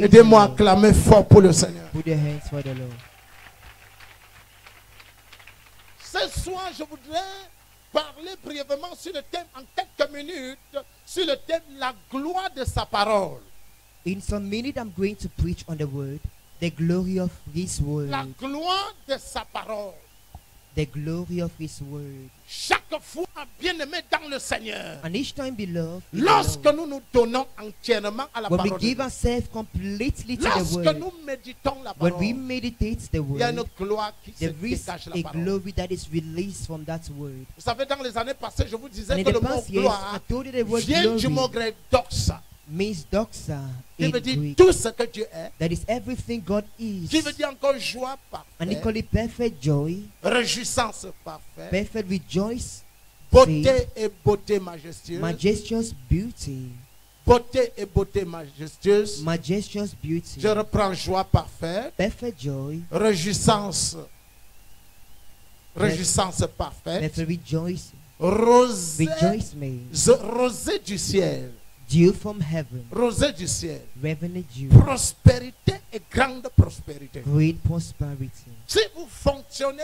Aidez-moi à clamer fort pour le Seigneur. Put your hands for the Lord. Ce soir, je voudrais parler brièvement sur le thème, en quelques minutes, sur le thème la gloire de sa parole. In some minute, I'm going to preach on the word, the glory of His word. La gloire de sa parole. The glory of His word. Chaque fois, bien-aimé dans le Seigneur, And each time, beloved, in the lorsque Lord, nous nous donnons entièrement à la when we parole, give ourselves completely to the lorsque word, nous méditons la when parole, we meditate the il y a une word, gloire qui se there is dégage de a la parole. glory that is released from that word. Vous savez, dans les années passées, je vous And disais in que the le mot past years, I gloire told you the word vient du mot glory grec doxa, means doxa qui in veut dire Greek. tout ce que Dieu est, That is everything God is. qui veut dire encore joie And they parfaite, call it perfect joy, réjouissance parfaite, perfect rejoice, beauté et beauté majestueuse, majestuous beauty, beauté et beauté majestueuse. majestuous beauty, Je reprends joie parfaite, perfect joy, réjouissance parfaite, perfect rejoice, rosée, rejoicement, rosée du ciel, dew from heaven, rosée du ciel, heavenly dew, prospérité et grande prospérité. great prosperity. Si vous fonctionnez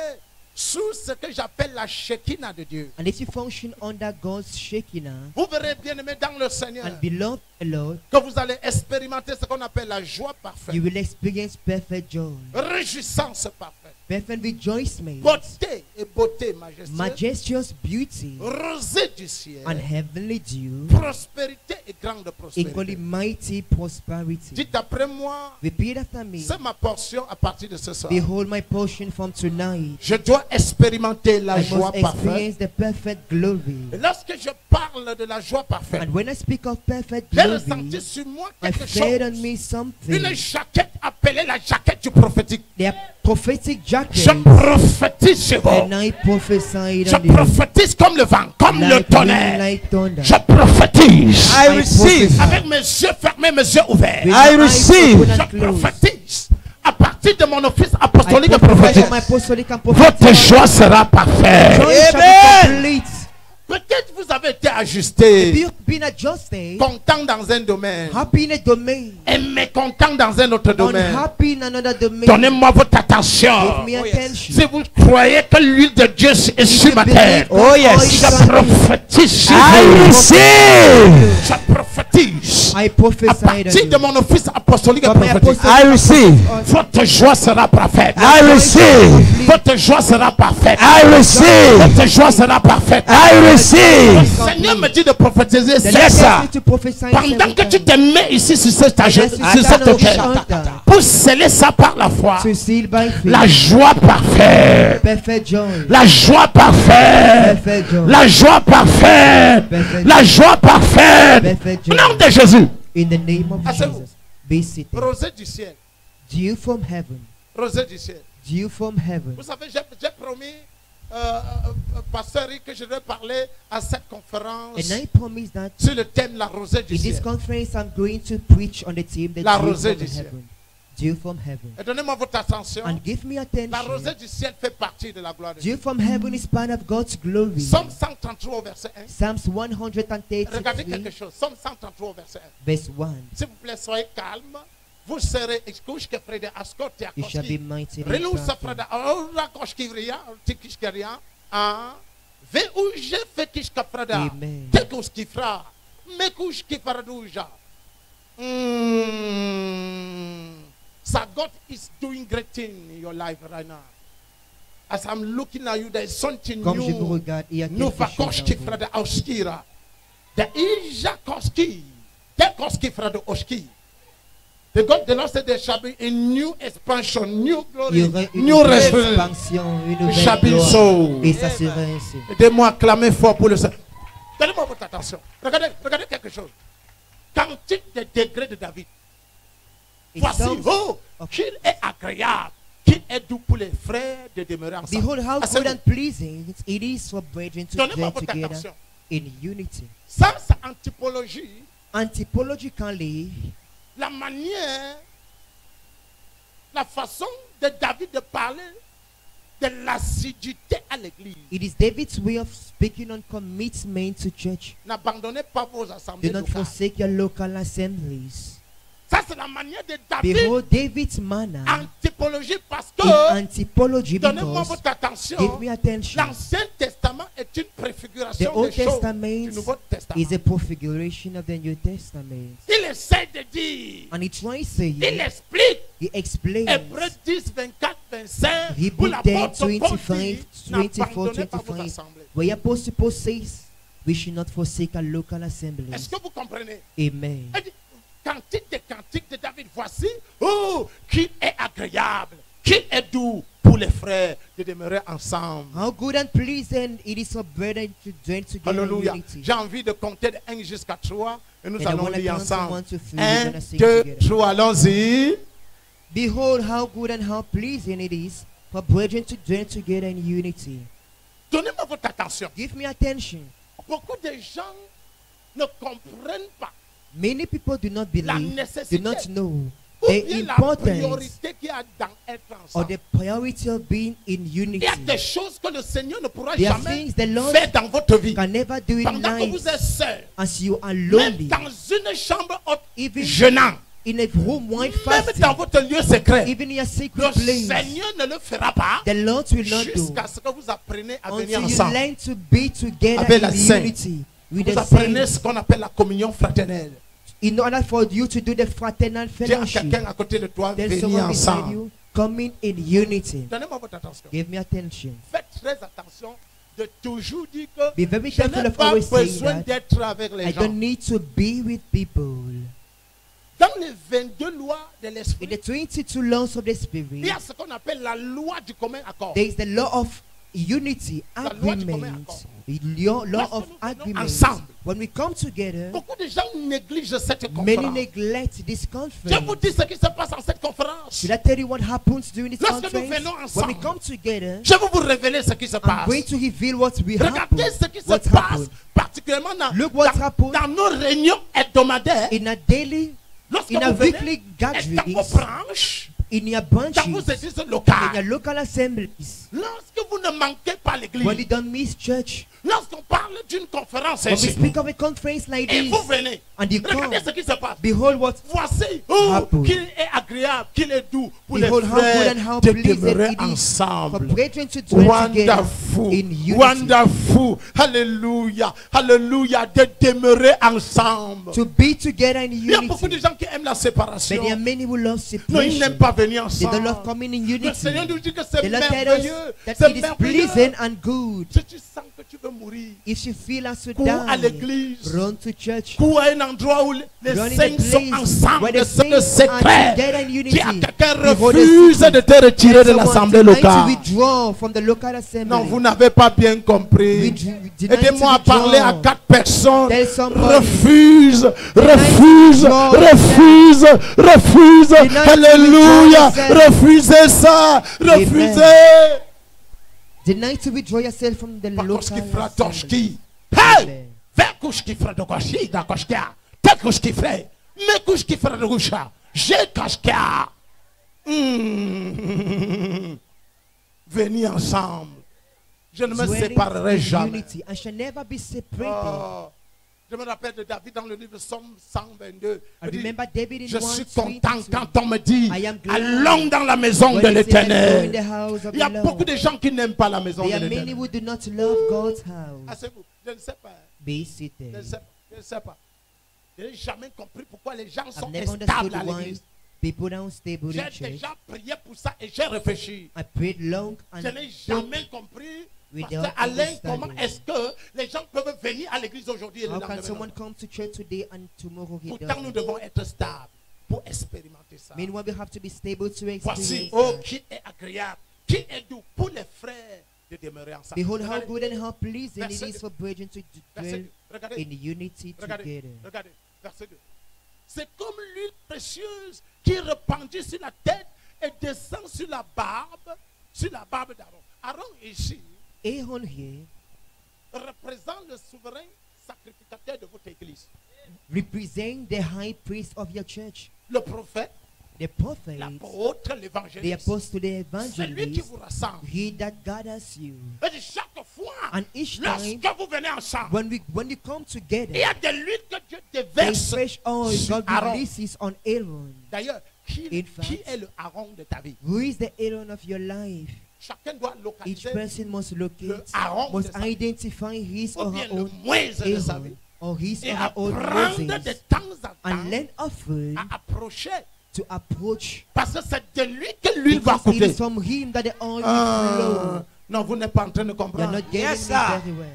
sous ce que j'appelle la Shekinah de Dieu, And if you function under God's Shekinah vous verrez, bien aimé dans le Seigneur, and beloved the Lord, que vous allez expérimenter ce qu'on appelle la joie parfaite, you will experience perfect joy, réjouissance parfaite, perfect rejoicement, beauté et beauté majestueuse, majestuous beauty, rosée du ciel, and heavenly dew, prospérité et grande equally prospérité. mighty prosperity. Dites après moi, Repeat after me. c'est ma portion à partir de ce soir. Behold my portion from tonight. Je dois expérimenter la I joie must parfaite. experience the perfect glory. Et lorsque je parle de la joie parfaite, And when I speak of perfect j'ai glory, ressenti sur moi I quelque felt on chose. me Une something. jaquette appelée la jaquette du prophétique. The prophetic Je jacket. prophétise sur vous. And I prophesied Je on you. prophétise comme le vent, comme le Like wind, tonnerre. like thunder. Je prophétise. I receive. Avec mes yeux fermés, mes yeux ouverts. With I my eyes receive. open and Je closed. prophétise. À partir de mon office I apostolique et prophesy prophétique, from my apostolic and votre prophetic. joie sera parfaite. Joy shall be complete. Peut-être vous avez été ajusté, You've been adjusted, content dans un domaine happy in a domain, et mécontent dans un autre domaine. unhappy in another domain. Donnez-moi votre attention. Give me Oh, yes. attention. Si vous croyez que l'huile de Dieu est sur ma tête, Oh, yes. je prophétise sur I vous. receive. Je prophétise. I À prophesy partir de mon office apostolique et from my prophétique, apostolic I receive. votre joie sera parfaite. I receive. Votre joie sera parfaite. I receive. Votre joie sera parfaite. I Le receive. Seigneur me dit de prophétiser. The C'est Lord ça. tells me to prophesy Pendant que tu seven te mets ici sur cet times. sur As you cet stand on autel, the altar, pour sceller ça par la foi, to seal by faith, la joie parfaite, perfect joy, la joie parfaite, perfect joy, la joie parfaite, perfect la joie parfaite. perfect Au joy. nom de Jésus. In the name of Asseyez-vous. Jesus, be seated. Rosée du ciel, Dew from heaven, rosée du ciel. dew from heaven. Vous savez, j'ai promis, Pasteur Rick, que je vais parler à cette conférence And I promise that sur le thème la rosée du in this ciel. conference I'm going to preach on the theme the La dew rosée from du ciel. heaven. Dew from heaven. Et donnez-moi votre attention. And give me La attention. rosée du ciel fait partie de la gloire de Dieu. Dew from heaven is part of God's glory. Somme 133 au verset 1. Psalms Regardez 133, quelque chose. Somme 133 au verset 1. verse 1. S'il vous plaît, soyez calme. Vous serez excuse que Frede Ascot et You shall be Akoski. mighty in Relou sa battle. Freda. Ora Koskivria, Tikishkaria. Ah. Ve uje fe kishka Freda. Amen. Tekus kifra. Mekush kifaradouja. So God is doing great thing in your life right now. As I'm looking at you, there is something Comme je vous new. regarde, il y a No quelque chose vakoshki en vous. frada oskira. The Ijakoski. Tekoski frada oski. The Lord said there shall be a new expansion, new Il y glory, aurait une new nouvelle restoration. expansion, une It nouvelle shall be gloire. so. Et ça sera ainsi. Aidez-moi à clamer fort pour le Seigneur. Donnez-moi votre attention. Regardez quelque chose. Cantique des degrés de David. It Voici, sounds- oh, qu'il est agréable, qu'il est doux pour les frères de demeurer ensemble. Behold how Asseyez-vous. good and pleasing it is for brethren to Donnez-moi dwell votre together attention. in unity. Ça, c'est en typologie, Anthropologically, la manière, la façon de David de parler de l'assiduité à l'église. it is David's way of speaking on commitment to church. N'abandonnez pas vos assemblées Do not locales. forsake your local assemblies. Ça, c'est la manière de David Behold, David's manner en typologie parce in que, anthropology, donnez-moi because votre attention, give me attention. l'Ancien Testament est une The préfiguration Old des choses Testament du Nouveau Testament. is a prefiguration of the New Testament, Il essaie de dire, and he tries to il say, explique, he explains Hébreux 10, 24, 25, où Hebrews 10, l'apôtre Paul 25, dit, 24, n'abandonnez pas vos 25, assemblées. where Apostle Paul says, we should not forsake our local Est-ce assemblies. que vous comprenez? Amen. Elle dit, cantique de David, voici, oh, qu'il est agréable, qu'il est doux pour les frères de demeurer ensemble. How good and pleasant it is for brethren to join together in Alléluia. unity. J'ai envie de compter de 1 jusqu'à 3 et nous And I allons wanna lire count from ensemble. 1 to 3, we're 1, gonna sing 2, together. 3, allons-y. Behold, how good and how pleasing it is for brethren to join together in unity. Donnez-moi votre attention. Give me attention. Beaucoup de gens ne comprennent pas Many people do not la believe, do nécessité not know ou the bien la importance priorité qu'il y a dans être or ensemble. the priority of being in Il unity. y a des choses que le Seigneur ne pourra There are jamais things the Lord faire dans votre vie. can never do in Pendant que vous êtes life seul, as you are même lonely, dans une chambre haute, even jeûnant, in a room wide même fasting, dans votre lieu secret, even in a le secret place. Seigneur ne le fera pas The Lord will not do jusqu'à ce que vous appreniez à venir until you ensemble. learn to be together Avec la in sainte. unity with Vous the apprenez saints. ce qu'on appelle la communion fraternelle. In order for you to do the fraternal Dis à fellowship, quelqu'un à côté de toi, there's venez someone beside ensemble. you coming in unity. Donnez-moi votre attention. Give me attention. Faites très attention de toujours dire que Be very je careful n'ai of pas always saying besoin that d'être avec les I gens. don't need to be with people. Dans les 22 lois de In l'esprit, the 22 laws of the il y Spirit, a ce qu'on appelle la loi du commun accord. there is the law of unity, La loi du commun agreement, accord. law Lorsque of nous venons agreement. ensemble, When we come together, beaucoup de gens négligent cette many conférence. neglect this Je vous conference. dis ce qui se passe en cette conférence. Should I tell you what happens during this Lorsque nous conference? venons When we ensemble, come together, je vais vous révéler ce qui se I'm passe. going to reveal what will happen. Regardez ce qui se What passe, happened particulièrement dans, Look what happened dans nos réunions hebdomadaires. in a daily, Lorsque in a vous venez, weekly et dans gatherings, vos branches, in your dans vos branches, églises in your locales. local assemblies. Lorsque vous ne manquez pas When l'église, you don't miss church, lorsqu'on parle d'une conférence when we ainsi, speak of a conference like et this, vous venez, and you come, regardez ce qui se passe. behold what Voici, oh, Happen. qu'il est agréable, qu'il est doux pour les Behold how frères good and how de pleasant demeurer it is for ensemble. brethren to dwell together Wonderful, in unity. wonderful, hallelujah, hallelujah, de demeurer ensemble. To be together in Il y a beaucoup de unity. gens qui aiment la But there séparation. are many who love Non, ils n'aiment separation. pas venir They don't love ensemble. coming in Le unity. Seigneur nous dit que c'est The Lord tells us merveilleux. that C'est it is merveilleux. pleasant and good. Si tu sens que tu veux mourir, If you feel as to cours à die, l'église. run to church. Cours à un endroit où les Run in saints the sont place ensemble, where de the ce que saints are secret. together in unity. Qui a quelqu'un Behold the refuse secret. de te retirer de Someone l'assemblée tonight to locale. withdraw from the local assembly. Non, vous n'avez pas bien compris. Deny Aidez-moi à to parler à withdraw. 4 personnes. Tell somebody. Refuse, to refuse, withdraw refuse, refuse. Deny to Alléluia. withdraw yourself. Refusez ça. Refusez. Deny to withdraw yourself from the local Pakoski fra assembly. toshki. Hey! Amen. Vekushki fra dokoshi da koshkia. Tekushki fra. Mekushki fra dogusha. Je kashkia. Venez ensemble. Je ne me Dwelling séparerai in jamais. unity. I shall never be separated. Oh, je me rappelle de David dans le livre Somme 122. I Il dit, remember David in je 1 suis content 22. quand on me dit I am glad allons dans la maison when de he says, "Let's go in the l'Éternel. house of Il y a the Lord." beaucoup de gens qui n'aiment pas la maison de There are many l'Éternel. who do not love God's house. Asseyez-vous. Je ne sais pas. Be Je ne seated. sais pas. Je ne sais pas. Je n'ai jamais compris pourquoi les gens sont I've never instables understood à why l'église. people are unstable in J'ai church. déjà prié pour ça et j'ai réfléchi. I prayed long and Je n'ai jamais compris. Without Pasteur Alain, understanding. comment est-ce que les gens peuvent venir à l'église aujourd'hui et le how can lendemain? someone come to church today and tomorrow he Pourtant, nous doesn't? devons être stables pour expérimenter ça. Meanwhile, we have to be stable to Voici, experience oh, that. qui est agréable, qui est doux pour les frères de demeurer ensemble. Behold how Regardez, good and how pleasing it Verset is for brethren to verset dwell 2. Regardez, in unity regardez, together. regardez, verset 2. C'est comme l'huile précieuse qui répandit sur la tête et descend sur la barbe d'Aaron. Aaron ici Aaron here représente le souverain sacrificateur de votre église. represent the high priest of your church. Le prophète, The prophets, l'apôtre, the l'évangéliste. apostle, the C'est lui qui evangelist, vous rassemble. he that gathers you. Et de chaque fois, And each time, lorsque vous venez ensemble, when you come il y together, a de l'huile que Dieu there's déverse fresh oil sur God Aaron. releases on Aaron. D'ailleurs, qui In fact, est le Aaron de ta vie? Who is the Aaron of your life? Chacun doit Each localiser person must locate, Aaron de must sa vie. identify his Ou or bien her le own Moïse de sa Aaron vie. or his Et or her own apprendre de Moses, temps en and temps learn often à approcher. to approach, Parce que c'est de lui que l'huile va because it coûter. is from him that the oil will Ah, flow. non, vous n'êtes pas en train de You're comprendre. not getting Yes, me sir. very well.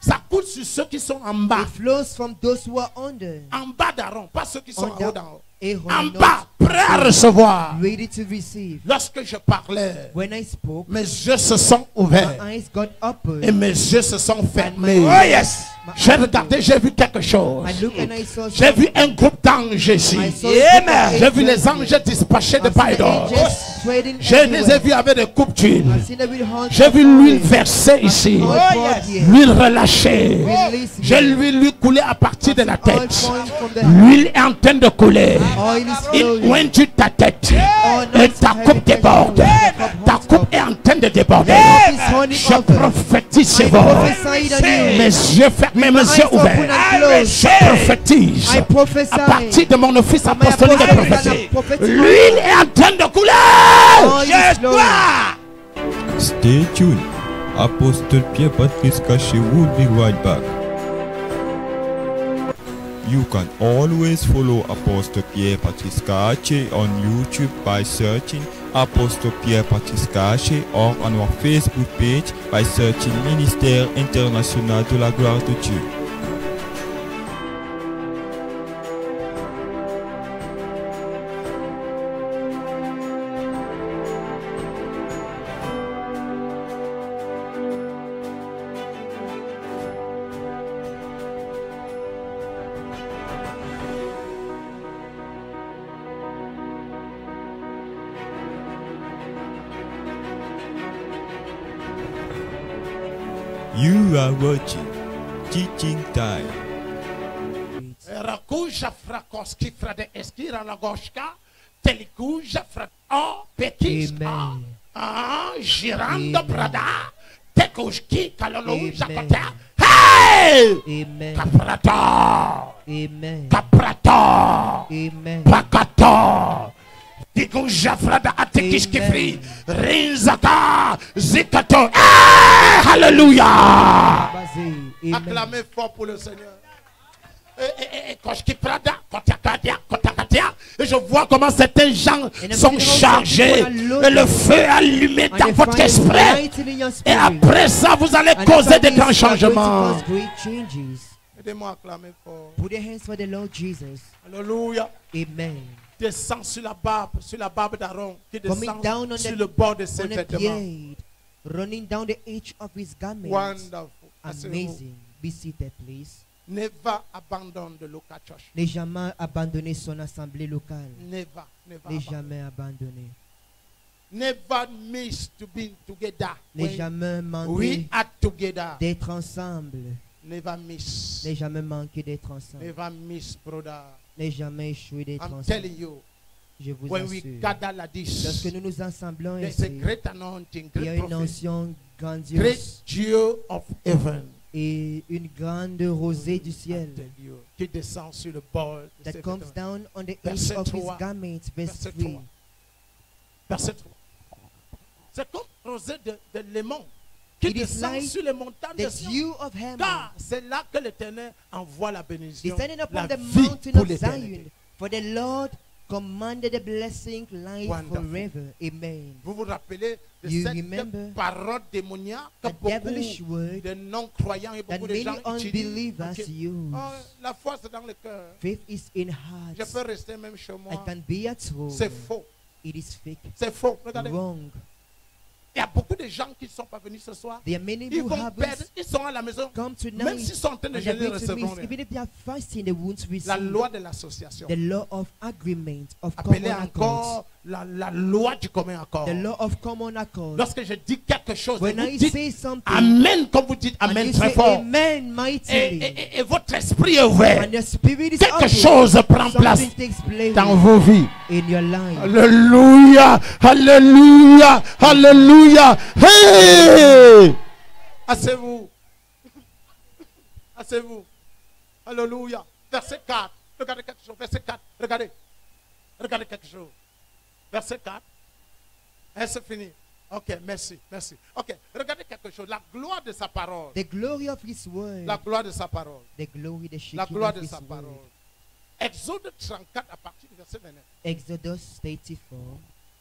Ça coûte sur ceux qui sont en bas. It flows from those who are under. En bas d'Aaron, pas ceux qui sont en Under haut d'en haut. Aaron, En not bas, prêts à recevoir. ready to receive. Lorsque je parlais, When I spoke, mes yeux se sont ouverts my eyes got open. et mes yeux se sont fermés. Oh yes. My J'ai eyes regardé, j'ai vu quelque chose. I looked and I saw J'ai vu un groupe d'anges ici. I saw Amen. a group of J'ai vu les angels anges dispatchés de I've part et seen the d'autre. angels trading Je les ai everywhere. vus avec des coupes d'huile. I've seen them with horns J'ai of vu l'huile oil. versée ici. Oil Oh, poured yes. here. L'huile relâchée. Release J'ai here. vu l'huile couler à partir de la Oil tête. flowing from the L'huile est en train de couler. oil is Il flowing. oint ta tête. Oh, Et no, ta it's coupe déborde. Ta coupe est en train de déborder. Je prophétise sur vous. Mes yeux fermés, mes yeux ouverts. Je prophétise. I prophesy. À partir de mon office From my apostolique de apostolic prophétie. and prophetic L'huile est en train de couler. oil is flowing. Stay tuned. Apostle Pierre Patrice Caché will be right back. You can always follow Apostle Pierre Patrice Caché on YouTube by searching Apostle Pierre Patrice Caché or on our Facebook page by searching Ministère International de la Gloire de Dieu. You are watching Teaching Time. Rakuja frakoski frade eskira la goshka. Telikuja frat o pekiska. Amen. Ah, girando Amen. brada. Tekushki kaloluja Amen. kata. Hey! Amen. Kaprata. Amen. Kaprata. Amen. Pakato. Tikuja frada atekiskifri. Rinzaka. Zikato. Hey! Hallelujah. Basé. Amen. Acclamez fort pour le Seigneur. Et je vois comment certains gens sont chargés. Et le feu est allumé And dans the votre fire is esprit. lighting in your Et spirit. après ça, vous allez And causer after des this, grands you are going to changements. cause great changes. Aidez-moi à acclamer fort. Put your hands for the Lord Jesus. Alléluia. Amen. Descends sur la barbe d'Aaron qui Coming descend down on sur the- le bord de ses On a vêtements. beard, running down the edge of his garment. Wonderful. Asseyez-vous. Amazing. Be seated, please. Never abandon the local church. Ne jamais abandonner son assemblée locale. Never, never Ne abandon. jamais abandonner. Never miss to be together. Ne When jamais we manquer are together. d'être ensemble. Never miss. Ne jamais manquer d'être ensemble. Never miss, brother. Ne jamais échouer d'être I'm ensemble. telling you, Je vous when we assure. gather like Lorsque this, nous nous assemblons there's a ici, great anointing, il y a great une prophet, onction great grandiose dew of heaven. et une grande rosée du I ciel tell you, qui descend sur le bord de ses that comes vêtements. down on the edge Verset of his 3. garment. Verse Verset 3. 3. Verset 3. C'est comme rosée de Léman qui It is descend like sur les montagnes de The Sion. dew of Hermon Car c'est là que l'Éternel envoie la bénédiction, descending upon la the vie mountain pour of l'éternité. Zion. For the Lord commanded the blessing, life Wonderful. forever. Amen. Vous vous rappelez de You cette remember parole démoniaque que a devilish beaucoup word de non-croyants et that beaucoup de many gens utilisent. unbelievers Ok. use. Oh, la foi c'est dans le cœur. Faith is in Je hearts. peux rester même chez I moi. can be at home. C'est faux. It is fake. C'est faux. Regardez. Wrong. Il y a beaucoup de gens qui ne sont pas venus ce soir. There are many Ils who vont haven't perdre. Ils sont à la maison. come Même s'ils tonight. sont en train de And they're jeûner, ils going to recevront miss, rien. even if they are fasting, they won't La receive loi de l'association. the law of agreement, of Appelée common accord. encore la loi du commun accord. The law of common accord. Lorsque je dis quelque chose, When vous I dites say something, Amen comme vous dites and Amen you très say fort. Amen mightily, Et votre esprit est ouvert. and your spirit is Quelque open, chose prend place something takes place dans vos vies. in your life. Alléluia, alléluia, alléluia. Hey! Asseyez-vous. Asseyez-vous. Alléluia. Verset 4. Regardez quelque chose. Verset 4. Regardez. Regardez quelque chose. Verset 4. C'est fini. Ok, merci, merci. Ok, regardez quelque chose. La gloire de sa parole. The glory of His word. La gloire de sa parole. The glory, the La Shekinah gloire of de His sa word. parole. Exode 34 à partir du verset 29. Exodus 34.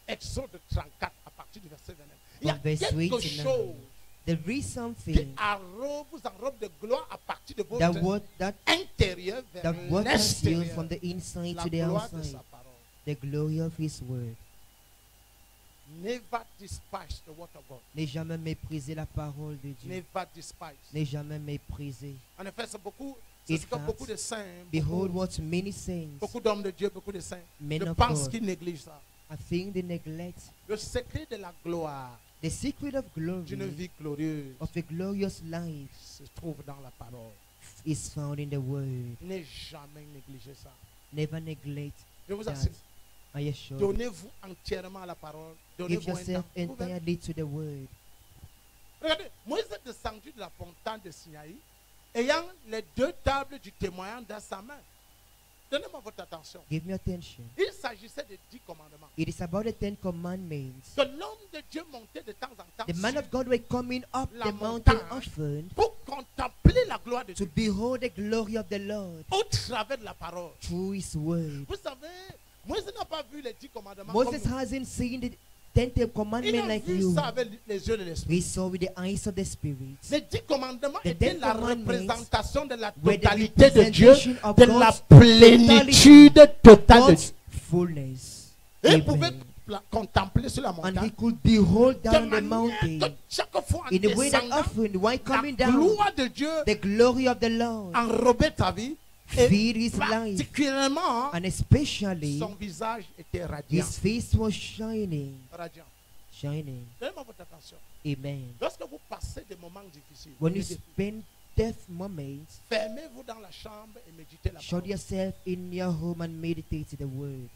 Exode 34 à partir du verset 29. Il y a From verse quelque 29. chose There is qui something vous enrobe de gloire à partir de votre that intérieur vers what comes you l'extérieur. from the inside La to the gloire de outside. sa parole. The glory of His word. Never despise the word of God. N'aie jamais méprisé la parole de Dieu. Never despise. N'aie jamais méprisé. En effet, c'est ce que fact, beaucoup de saints, Behold what many saints, beaucoup d'hommes de Dieu, beaucoup de saints, men je of pense God, qu'ils négligent ça. I think they neglect Le secret de la gloire, the secret of d'une glory, vie glorieuse, of a glorious life, se trouve dans la parole. is found in the word. N'ai jamais négligé ça. Never neglect Je vous that. assure. I assure you. Donnez-vous entièrement à la parole. Give Donnez-vous un yourself temps. Vous pouvez- entirely to the word. Regardez, Moïse est descendu de la montagne de Sinaï, ayant les 2 tables du témoignage dans sa main. Donnez-moi votre attention. Give me attention. Il s'agissait des 10 commandements. It is about the 10 commandments. Que l'homme de Dieu montait de temps en temps The man sur- of God were coming up La the mountain montagne. often pour contempler la gloire de to Dieu behold the glory of the Lord au travers de la parole. through His word. Vous savez, Moïse n'a pas vu les 10 commandements Moses comme nous. hasn't seen the 10 Il commandments a like vu you. ça avec les yeux de l'esprit. He saw with the eyes of the Spirit. Les 10 commandements The étaient 10 la commandments représentation de la were the totalité de Dieu, representation of de la God's plénitude totale de God's Dieu. fullness. Et il Amen. pouvait contempler sur la And montagne he could behold de down the manière mountain que chaque fois en in a way that descendant, often, while coming la down, gloire de Dieu the glory of the Lord enrobait ta vie et feed his life. particulièrement And especially, son visage était radiant. his face was shining. Radiant. Shining. Donnez-moi votre attention. Amen. Lorsque vous passez des moments difficiles, When you spend death moments, fermez-vous dans la chambre et méditez la shut parole. yourself in your home and meditate the word.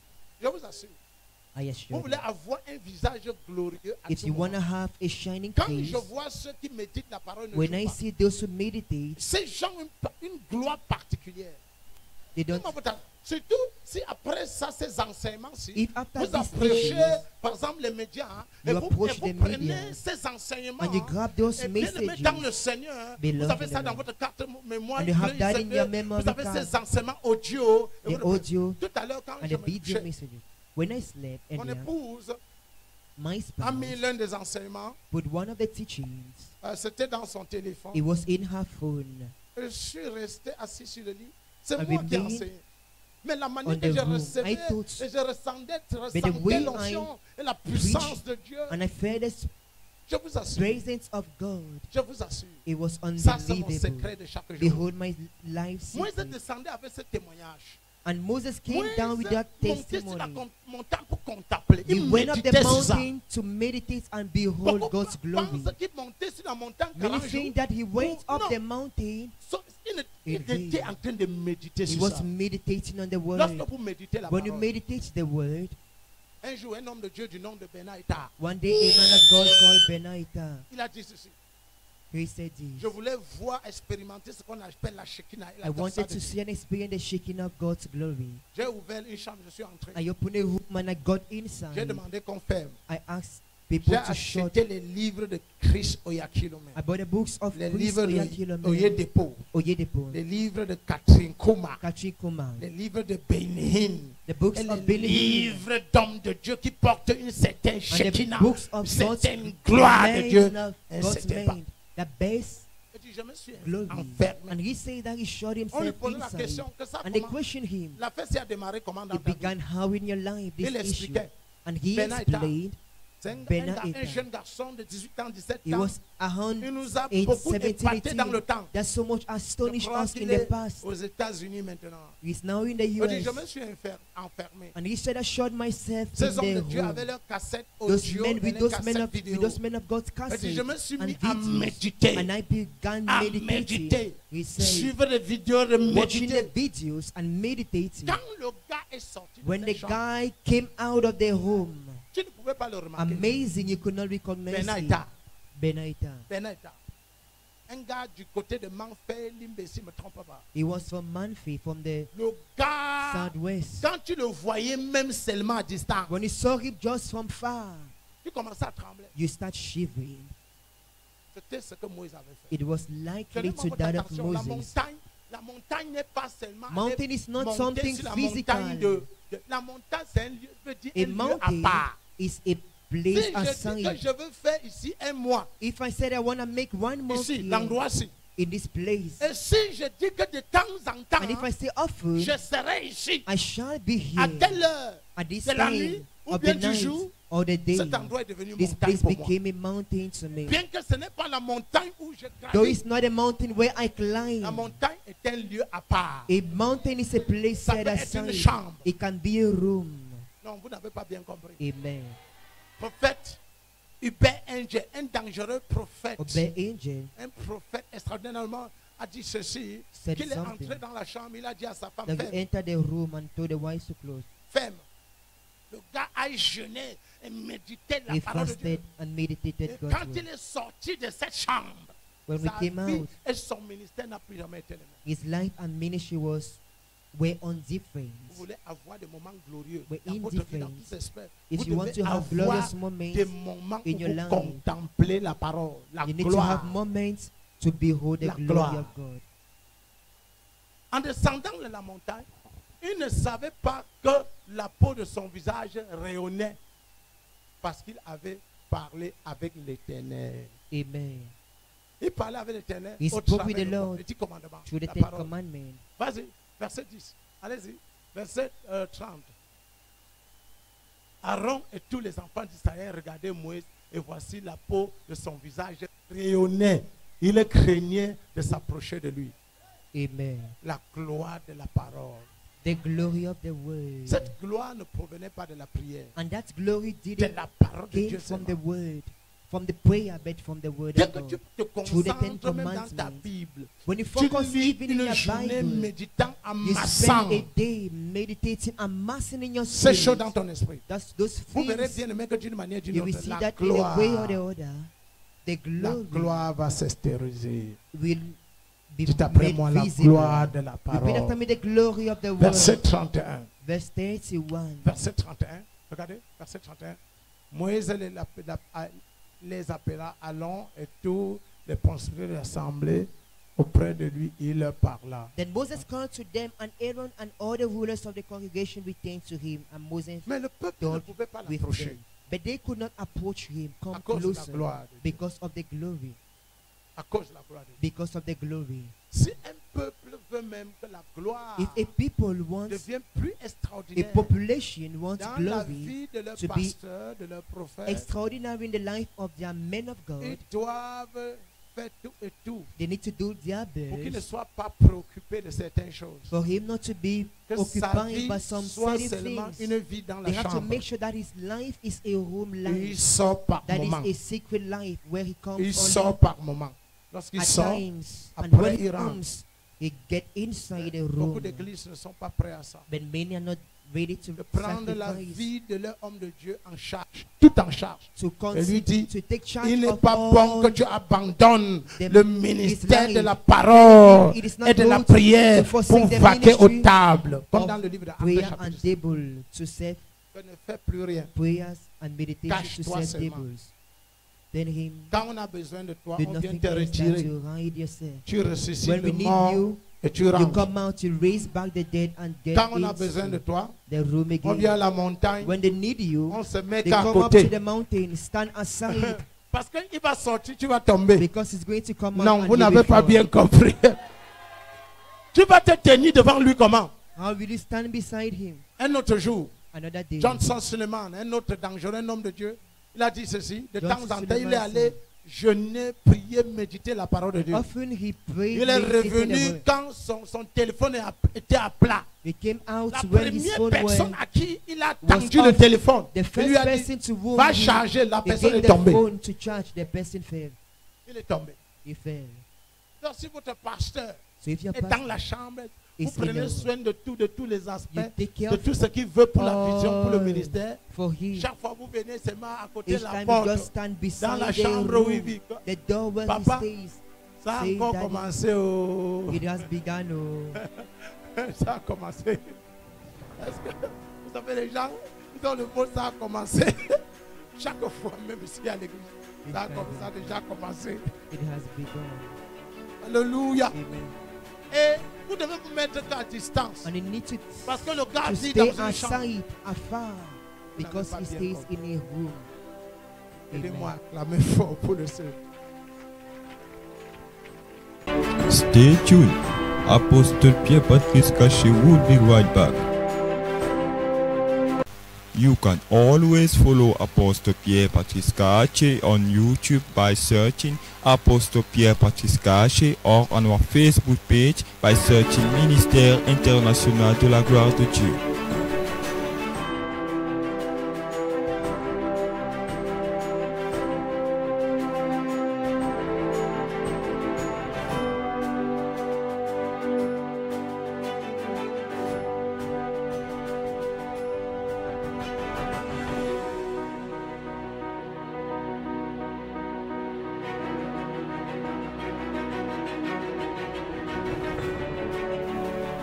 Je vous assure. I Vous assure voulez you. avoir un visage glorieux à If ce you moment. want to have a shining Quand face, je vois ceux qui méditent la parole, ne when jouent I pas. see those who meditate, Ces gens ont une gloire particulière. they don't. Donnez-moi votre- Surtout si après ça, ces enseignements-ci, If after vous these approchez, teachings, par exemple, les médias, hein, et you vous approach the prenez media, ces enseignements, and you grab those et bien aimés messages, dans le Seigneur, hein, vous beloved avez in ça the dans Lord, votre carte mémoire, and you have that in USB, your memory vous avez card, ces enseignements audio, et the vous le prenez. audio, Tout à l'heure, quand and je the me video couchais, messages. When I slept mon earlier, épouse my a mis spouse, l'un des enseignements, with one of the teachings, c'était dans son téléphone. it was in her phone. Je suis resté assis sur le lit. C'est I moi qui ai remained enseigné. Mais la on manière the que je room. recevais, I thought- et je ressentais the way l'onction et la puissance de Dieu. And I felt the Je vous assure. presence of God. Je vous assure. It was Ça, c'est mon unbelievable. secret de chaque jour. Behold my life Moïse secret. descendait avec ce témoignage. And Moses came Moïse down with that montait sur la testimony. montagne pour contempler. He Il went up the méditait sur ça. mountain to meditate and behold Beaucoup God's glory. pensent qu'il montait sur la montagne Many 40 jours. think that he went Oh, up non. the mountain. Il était en train de méditer He sur was ça. meditating on the word. Lorsque vous méditez la When you parole, meditate the word, un jour, un homme de Dieu du nom de Benaïta, one day a man of God called Benaita, il a dit ceci. he said Je this. voulais voir, expérimenter ce qu'on appelle la Shekinah. et la I wanted doxa to de see Dieu. and experience the shaking of God's glory. J'ai ouvert une chambre, je suis entré. I opened a room and I got J'ai inside. demandé qu'on ferme. I asked J'ai people to shut. acheté les livres de Chris Oyakilome. I bought the books of Les Chris livres de Oyakilome, Oyedepo. Oyedepo, Les livres de Catherine Kuma. Katrin Kuman, Les livres de Benin. the books Et of les Billy livres d'hommes de Dieu qui portent une certaine and the Shekinah, books of une God's certaine gloire de Dieu. man, Un God's certain man, the best Et dit, je me suis glory. enfermé. And he said that he shut On lui himself posait la inside. question que ça And they comment questioned him. l'affaire s'est démarré comment dans It ta vie. began how in your life this Il issue. expliquait. And he Benaïta, explained C'est un Benaita. jeune garçon de 18 ans, 17 He ans. was Il nous a 8, beaucoup 17, épaté dans le 18. temps. That so much Je astonished crois us in qu'il the est past. aux États-Unis maintenant. He's now in the Il dit, US. je me suis enfermé. And he said, I showed myself Ces in hommes de the Dieu home. avaient leurs cassettes Those audio men et with les those men cassettes of vidéo. those men of God's Il dit, cassettes je me suis and mis à videos. méditer, And I began à meditating. méditer, He said, suivre les vidéos de watching the méditer. videos and meditating. Quand le gars est sorti de When cette the chambre, guy came out of the home, tu ne pouvais pas le remarquer. amazing, you could not recognize him. Benaita. Benaita. Benaita. Un gars du côté de Manfait, Limbe, si je ne me trompe pas. He was from Manfi, from the Le gars, southwest. quand tu le voyais même seulement à distance, When you saw him just from far, tu commençais à trembler. you start shivering. C'était ce que Moïse avait fait. It was Tenez likely to votre that of attention, Moses. la montagne n'est pas seulement Mountain aller is not monter something sur la physical. montagne la montagne, c'est un lieu, veut dire A un lieu à mountain part. is a Si place je dis que assigned. je veux faire ici un mois, If I said I want to make one ici, mountain l'endroit-ci, in this place, et si je dis que de temps en temps, and if I say often, je serai ici, I shall be à here telle heure, at this de la time nuit ou of bien the du night jour, or the day, cet endroit est devenu this montagne place pour moi. became a mountain to me. Bien que ce n'est pas la montagne où je Though gravite, it's not a mountain where I la climb, montagne est un lieu à part. a mountain is a place Ça set peut être une aside. chambre. It can be a room. Non, vous n'avez pas bien compris. Amen. Prophète Hubert Angel, un dangereux prophète, Obey angel un prophète extraordinairement, a dit ceci, said qu'il est something. entré dans la chambre, il a dit à sa femme, that ferme, he entered the room and told the wives to close. ferme. Le gars a jeûné et médité la He parole de Dieu. fasted and meditated Et God's quand word. il est sorti de cette chambre, When we sa came vie out, et son ministère n'a plus jamais été le même. his life and ministry were on different. Vous voulez avoir des moments glorieux We're dans votre vie, dans indifferent. tous aspects. If Vous you want devez to have avoir glorious moments des moments in où your vous life, contemplez la parole, la you need to gloire. have moments to behold the La glory gloire. of God. En descendant de la montagne, il ne savait pas que la peau de son visage rayonnait parce qu'il avait parlé avec l'Éternel. Amen. Il parlait avec l'Éternel He au spoke travers with the de Lord les 10 commandements. Through the La Ten parole. Commandments. Vas-y, verset 10. Allez-y, verset 30. Aaron et tous les enfants d'Israël regardaient Moïse et voici la peau de son visage rayonnait. Il craignait de s'approcher de lui. Amen. La gloire de la parole. The glory of the word. Cette gloire ne provenait pas de la prière, And that glory de didn't la parole de came Dieu from the seulement. word, from the prayer, but from the word Dès of que tu God. te Through the Ten concentres même dans ta Commandments. Bible, When you tu focus lis even in une your journée Bible, méditant en you massant. spend a day meditating and massing in your C'est chaud spirit. dans ton esprit. That's those Vous verrez things. bien aimé que d'une manière ou d'une You will autre, see la that in a way or the gloire, other, the la glory gloire va s'extérioriser. will be Dites après made moi la visible. gloire de la Repeat after parole. me the glory of the word. Verset 31. Verse 31. Verset 31. Regardez, verset 31. Moïse les appela, allons et tous les prospères de l'assemblée auprès de lui, il leur parla. Then Moses called to them, and Aaron and all the rulers of the congregation returned to him, and Moses Mais le peuple ne Don't pouvait pas with l'approcher them. But they could not approach him, à come cause de la closer, gloire de Dieu. because of the glory. À cause de la gloire de Dieu. Because of the glory. Si un peuple veut même que la gloire If a people wants, devient plus a extraordinaire population wants dans la glory vie de leur to be pasteur, de leur prophète, extraordinary in the life of their men of God, ils doivent faire tout et tout they need to do their pour qu'ils ne best soient pas préoccupés de certaines choses. for him not to be Que sa occupied vie by some soit certain seulement things. une vie dans la They have to chambre. make sure that his life is a home Il life, sort par that moment. is a secret life where he comes Il only sort par moment. Lorsqu'il at sort, times, and après when he il rentre. comes, he get inside the beaucoup room. d'églises ne sont pas prêts à ça. But many are not ready to De prendre la sacrifice, vie de leur homme de Dieu en charge, tout en charge. to Et lui dit, to take charge il n'est of pas bon que all. tu abandonnes the- le ministère his de life. la parole It is not et de la good prière to forsake pour the vaquer aux ministry tables. Comme of dans le livre de Actes prayer chapitre and 6. table to serve Ne fais plus rien. prayers and meditation to Cache-toi serve seulement. tables. Then him Quand on a besoin de toi, do on vient nothing te else than retirer. to hide yourself. Tu ressuscites When le we need mort you, et tu you rentres. come out to raise back the dead and get Quand on a besoin de into toi, the room on vient à again. la montagne, When they need you, on se met they qu'à come up to côté. the mountain, stand aside, Parce qu'il va sortir, tu vas tomber. because it's going to come out. Non, and vous you n'avez will pas fall. bien compris. Tu vas te tenir devant lui comment? How will you stand beside him Un autre jour, another day? Johnson Suleiman, un autre dangereux, un homme de Dieu, Il a dit ceci. De John temps en temps, Suleiman il est allé jeûner, prier, méditer la parole de Dieu. Often he prayed, Il est meditated the revenu word. quand son téléphone était à plat. He came out La when his première phone personne went. à qui il a was tendu le off. téléphone, The il first lui a dit, person to whom va he charger, la personne gave est the tombée. phone to charge, the person fell. Il est tombé. He fell. Donc si votre pasteur So if your est dans pastor la chambre, vous is in prenez the soin de tous les aspects, you take care de of tout ce qu'il veut pour la vision, pour le all ministère. for him. Chaque fois que vous venez seulement à côté Each de la time you porte, just stand dans beside la the chambre où il room, vit. the door where Papa, he stays, Ça a say encore that commencé. Oh. it has begun. Oh. Ça a commencé. Est-ce que vous savez, les gens, ils ont le mot ça a commencé. Chaque fois, même ici à l'église, ça a déjà commencé. It has begun. Alléluia. Amen. Et vous devez vous mettre à distance. And you need to Parce que le gars dit stay dans une chambre. aside, afar, because pas he bien stays compris. in a room. Aidez-moi Amen. à clamer fort pour le Seigneur. Stay tuned. Apostle Pierre Patrice Caché will be right back. You can always follow Apostle Pierre Patrice Caché on YouTube by searching Apostle Pierre Patrice Caché or on our Facebook page by searching Ministère International de la Gloire de Dieu.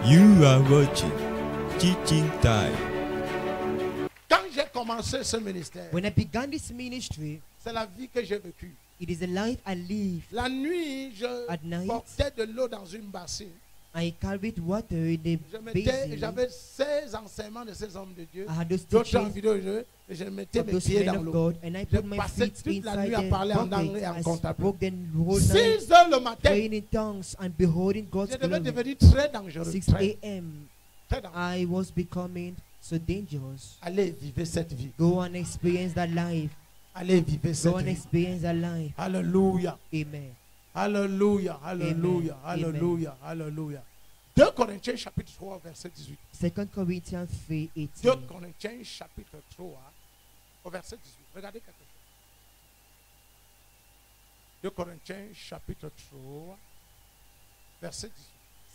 You are watching Teaching Time. Quand j'ai commencé ce ministère, When I began this ministry, c'est la vie que j'ai vécue. it is a life I live. La nuit, je At night, portais de l'eau dans une bassine. I carried water in the basin. J'avais 16 enseignements de ces hommes de Dieu. I had those D'autres en teachings vidéo, et je mettais of mes those pieds men dans of l'eau. God, and I Je put my passais feet toute la inside nuit à the parler en bucket. anglais et en I comptable. spoke the whole night, 6 heures le matin, praying in tongues and beholding God's je devais glory. devenir très dangereux. 6 Très, a.m. très dangereux. I was becoming so dangerous. Allez, vivez cette vie. Go and experience that life. Allez, vivez cette Go and vie. experience that life. Alléluia. Amen. Alléluia. Alléluia. Amen. Alléluia. Alléluia. 2 Corinthiens chapitre 3 verset 18. 2 Corinthians 3:18. 2 Corinthiens chapitre 3 au verset 18. Regardez quelque chose. 2 Corinthiens chapitre 3 verset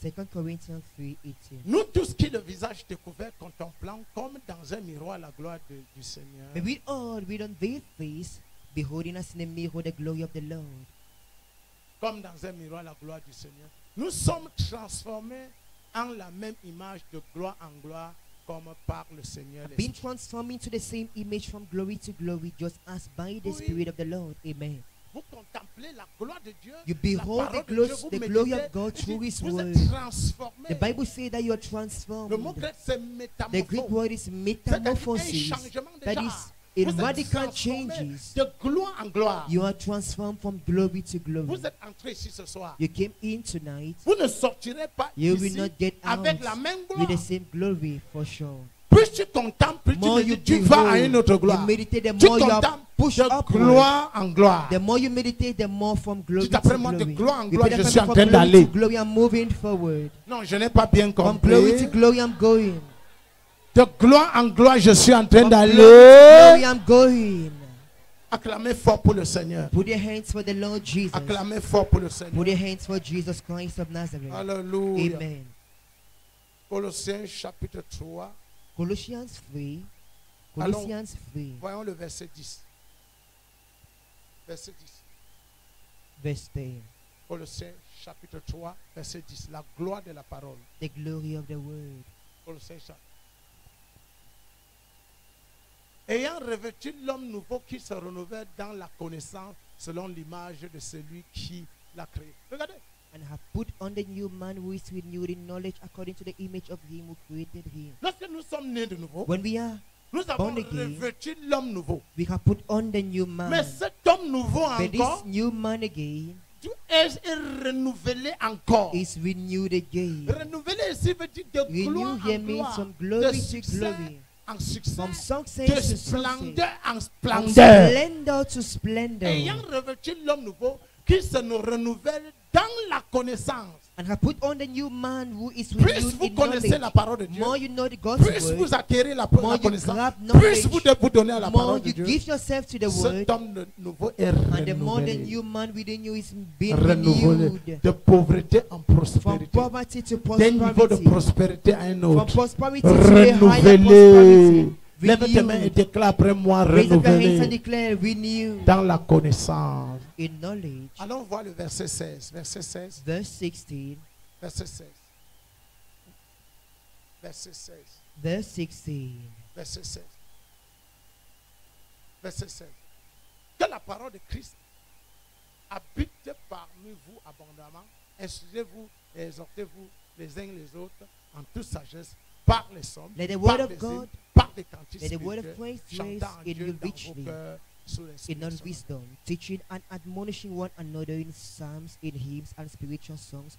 18. 2 Corinthians 3:18. Nous tous qui le visage découvert contemplant comme dans un miroir la gloire du Seigneur. May we all with unveiled face, beholding us in a mirror the glory of the Lord. Comme dans un miroir la gloire du Seigneur. Nous sommes transformés en la même image de gloire en gloire comme par le Seigneur. Being transformed into the same image from glory to glory, just as by the Oui. Spirit of the Lord. Amen. Vous contemplez la gloire de Dieu. You la behold parole the de glory, Dieu, vous the glory méditez, of God et through puis His vous word. êtes transformés. The Bible says that you are Le mot transformed. grec c'est The Greek métamorphose. word is C'est un metamorphosis. changement de That genre. is Vous in êtes radical transformés changes. de gloire en gloire. You are transformed from glory to glory. Vous êtes entrés ici ce soir. You came in tonight. Vous ne sortirez pas You will ici not get out avec la même with gloire. the same glory for sure. Plus tu contemples, plus More tu, you médites, tu vas à une autre behold, you gloire. meditate, the Tu more you are contemples pushed de upward. gloire en gloire. The more you meditate, the more from glory Tu to t'appelles moi de glory. gloire en You gloire, pray je that suis en from train glory d'aller. to glory, I'm moving forward. Non, je n'ai pas bien From glory to compris. glory, I'm going. De gloire en gloire, je suis en train From glory to d'aller. glory, I'm going. Acclamez fort pour le Seigneur. Put your hands for the Lord Jesus. Acclamez fort pour le Seigneur. Put your hands for Jesus Christ of Nazareth. Alléluia. Amen. Colossiens chapitre 3. Colossians 3. Colossians 3, Voyons le verset 10. Verset 10. verse 10. Colossiens chapitre 3, verset 10. La gloire de la parole. The glory of the word. Colossiens chapitre. Ayant revêtu l'homme nouveau qui se renouvelle dans la connaissance selon l'image de celui qui l'a créé. Regardez. And have put on the new man who is renewed in knowledge according to the image of him who created him. Lorsque nous sommes nés de nouveau, When we are, nous avons born again, revêtu l'homme nouveau. we have put on the new man. Mais cet homme nouveau But this encore new man again Dieu est renouvelé encore. is renewed again. Renouvelé ici veut dire de gloire Renew here en means gloire, from de glory to succès glory, en succès, From de success to success. splendeur en From splendeur, splendor to splendor. ayant revêtu l'homme nouveau qui se nous renouvelle dans la connaissance. And have put on the new man who is Plus renewed vous in connaissez knowledge. la parole de Dieu, More you know the God's plus word, vous acquérez la more you connaissance, grab plus knowledge, vous donnez à la more parole de you Dieu. give yourself to the word, Cet homme nouveau est and the more the renouvelé. new man within you is being Renouvelé. renewed. De pauvreté en From prospérité. poverty to D'un niveau de prosperity. prospérité à un From autre. prosperity to a higher prosperity. Renouvelé. Lève tes mains et Renewed. déclare après moi, Raise up your hands and renouvelé declare renewed dans la connaissance. in knowledge. Allons voir le verset 16. Verset 16. Verse 16. Verset 16. Verset 16. Verse 16. Verset 16. Verset 16. Que la parole de Christ habite parmi vous abondamment. Instruisez-vous et exhortez-vous les uns les autres en toute sagesse par les psaumes, Let the par word of les God, hymnes, par les cantiques let the word of spirituels, Christ chantant raise en in Dieu you dans vos richly cœurs sous l'Esprit in all Saint. wisdom, teaching and admonishing one another in psalms, in hymns, and spiritual songs,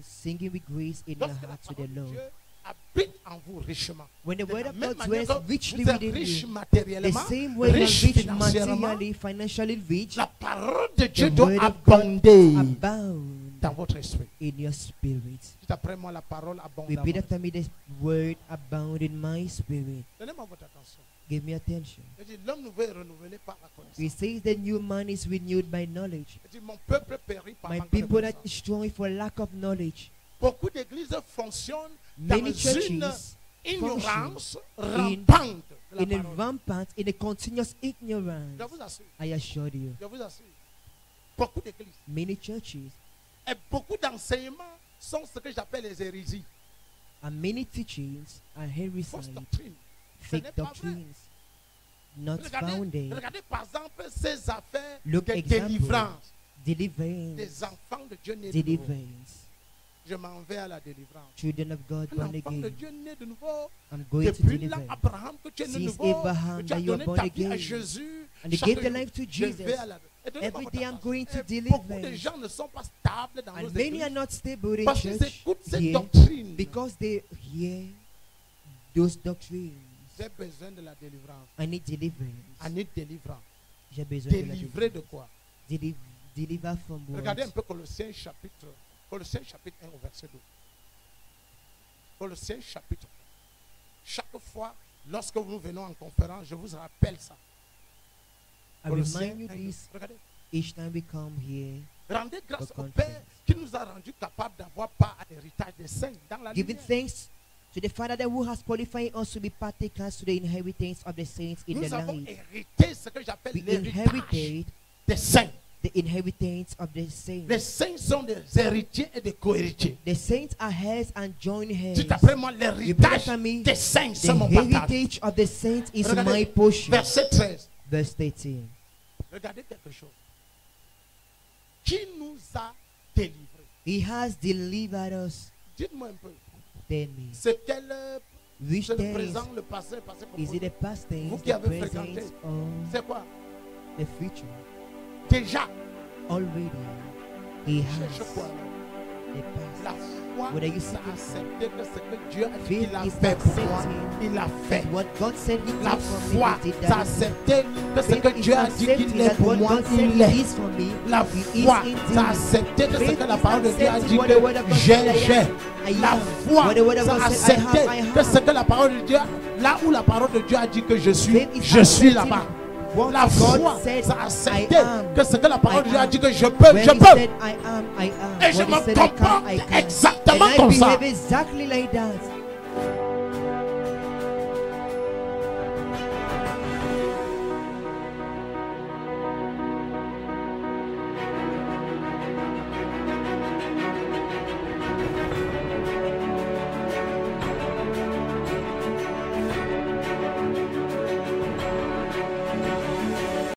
singing with grace in your Lorsque la heart to parole the de Lord. Dieu habite en vous richement. When the De word la of même God manière dwells que richly vous êtes within riche you, the matériellement, same way you are riche rich financièrement, materially, financially rich, la parole de Dieu the doit word of God abonder abound dans votre esprit. in your spirit. Dites après moi la parole abondamment. Repeat after me, the word abound in my spirit. Donnez-moi votre attention. Give me attention. Il dit, l'homme nouveau est renouvelé par la connaissance. It says the new man is renewed by knowledge. Il dit, mon peuple périt par My manque de people that connaissance. destroy for lack of knowledge. Beaucoup d'églises fonctionnent dans Many une churches ignorance in- rampante de la in a parole. rampant, in a continuous Je ignorance. vous assure. I assure you. Je vous assure. Beaucoup d'églises Many churches et beaucoup d'enseignements sont ce que j'appelle les hérésies. and many teachings are Fausse heresy, doctrine. Ce n'est fake pas vrai. doctrines, not founded. Regardez par exemple ces affaires Look, de example. délivrance. Deliverance, Des enfants de Dieu nés de nouveau. deliverance. Je m'en vais à la délivrance. Children of God Un born enfant de again. Dieu né de nouveau. I'm going to Depuis deliver. l'Abraham que tu es né de Since nouveau, Abraham que tu as that you are donné born ta vie à again. Jésus. And you chaque gave the jour, life to je Jesus. vais à la- Et donnez-moi Every votre day I'm attention. going to Et deliver. beaucoup de gens ne sont pas stables dans nos And many are églises not stable in parce qu'ils church écoutent cette here doctrine. because they hear those doctrines. J'ai besoin de la délivrance. I need deliverance. I need délivrance. J'ai besoin de la Délivrer de quoi? Deliver from Regardez un what? peu Colossiens chapitre 1 au verset 2. Colossiens chapitre 1. Chaque fois, lorsque nous venons en conférence, je vous rappelle ça. I Colossiens remind you 1, 2. this Regardez. each time we come here. Rendez grâce For au Père qui nous a rendus capables d'avoir part à l'héritage des saints dans la Giving lumière. thanks to the Father that who has qualified us to be partakers to the inheritance of the saints in the Nous avons light. hérité ce que j'appelle We l'héritage inherited des saints. the inheritance of the Les saints. saints sont des héritiers et des co-héritiers. The saints are heirs and joint heirs. Dites après moi, l'héritage after me, des saints, The c'est mon partage. heritage of the saints is Regardez, my portion. Verset 13. Verse 13. Regardez quelque chose. Qui nous a délivrés? He has delivered us. Dites-moi un peu. Tell me. C'est quel Which c'est le tense? présent, le passé, passé Is proposé. it the past tense, Vous qui the avez fréquenté. present, or C'est quoi? the future? Déjà, Already, He cherche has quoi? the La past. foi, What are you c'est seeking? accepter que ce que Dieu a dit Faith qu'il a is fait pour moi, accepting il a fait. What God said He La did for me, foi, He did c'est that. accepter que ce Faith que is Dieu a dit accepting qu'il est that pour what moi, God said il He l'est. is for me. La He foi, is indeed. c'est accepter que ce Faith que la is parole de Dieu a accepting dit what the word of que God j'ai. said I La am. foi, What the word of c'est God said I accepter have. que ce que la parole de Dieu, là où la parole de Dieu a dit que je suis, Faith is je suis accepting là-bas. what La God foi, said c'est I accepter am. que ce que la parole de Dieu a am. dit que je peux, When je He peux. said I am, I am. Et je When He me said I can, comporte I can. exactement And I comme ça. behave exactly like that.